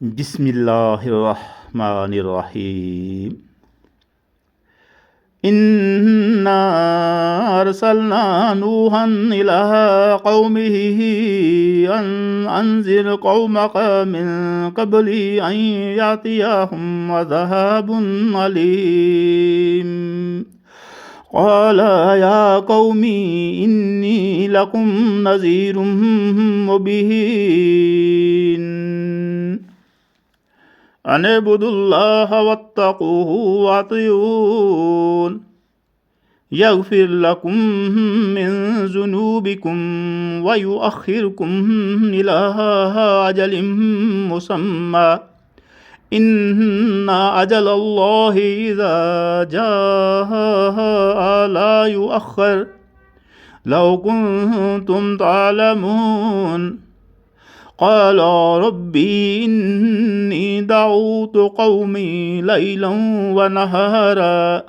بسم الله الرحمن الرحيم. إنا أرسلنا نوحا إلى قومه أن أنذر قومك من قبل أن يأتيهم عذاب أليم. قال يا قوم إني لكم نذير مبين أن اعبدوا الله واتقوه وأطيعون يغفر لكم من ذنوبكم ويؤخركم إلى أجل مسمى إن أجل الله إذا جاء لا يؤخر لو كنتم تعلمون. قال ربي إني دعوت قومي ليلا ونهارا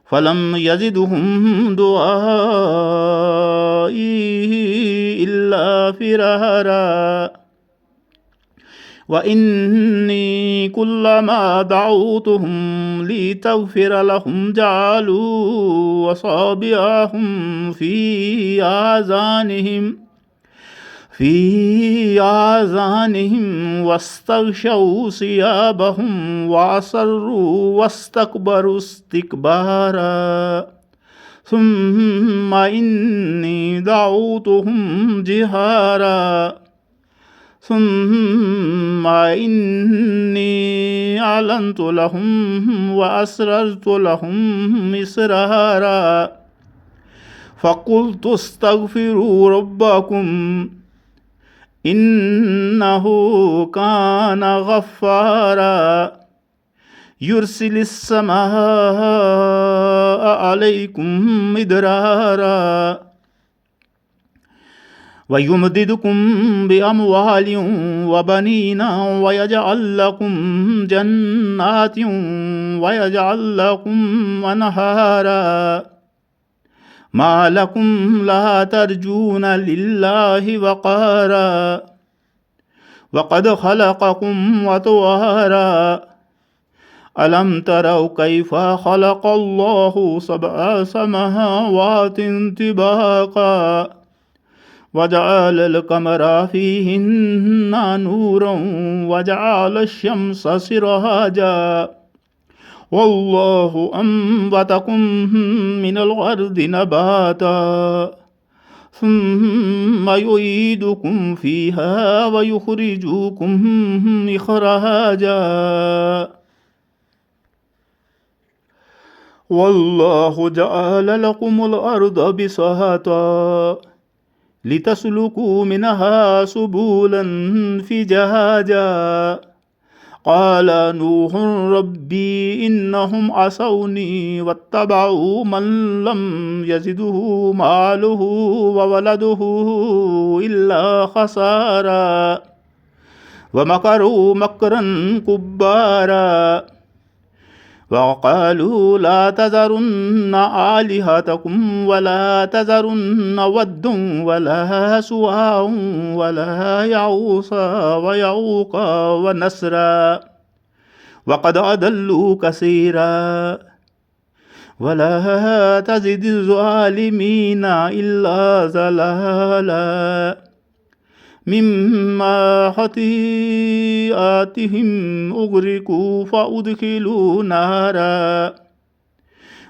فلم يزدهم دعائي إلا فرارا وإني كلما دعوتهم لتغفر لهم جعلوا أصابعهم في آذانهم واستغشوا ثيابهم وأصروا واستكبروا استكبارا ثم إني دعوتهم جهارا ثم إني أعلنت لهم وأسررت لهم إسرارا فقلت استغفروا ربكم إنه كان غفارا يرسل السماء عليكم مدرارا ويمددكم بأموال وبنين ويجعل لكم جنات ويجعل لكم أنهارا ما لكم لا ترجون لله وقارا وقد خلقكم أطوارا ألم تروا كيف خلق الله 7 سماوات طباقا وجعل القمر فيهن نورا وجعل الشمس سراجا والله أنبتكم من الأرض نباتا ثم يعيدكم فيها ويخرجكم إخراجا والله جعل لكم الأرض بساطا لتسلكوا منها سبلا فجاجا قال نوح ربي إنهم عصوني واتبعوا من لم يزده ماله وولده إلا خسارا ومكروا مكرا كبارا وقالوا لا تذرن آلهتكم ولا تذرن ود ولا سواع ولا يعوص ويعوق ونسرا وقد أضلوا كثيرا ولا تزد الظالمين إلا ضلالا مما خطيئاتهم أغرقوا فأدخلوا نارا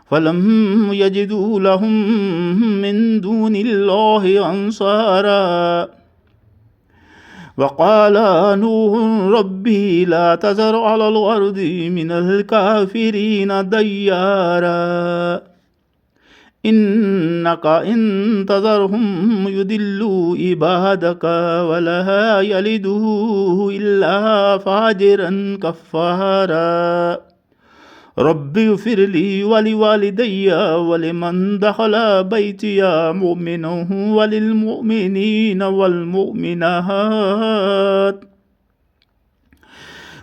فلم يجدوا لهم من دون الله أنصارا وقال نوح ربي لا تذر على الأرض من الكافرين ديارا إنك إن تذرهم يضلوا عبادك ولا يلدوا إلا فاجرا كفارا رب اغفر لي ولوالدي ولمن دخل بيتي مؤمنا وللمؤمنين والمؤمنات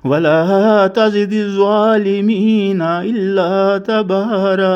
ولا تزد الظالمين إلا تبارا.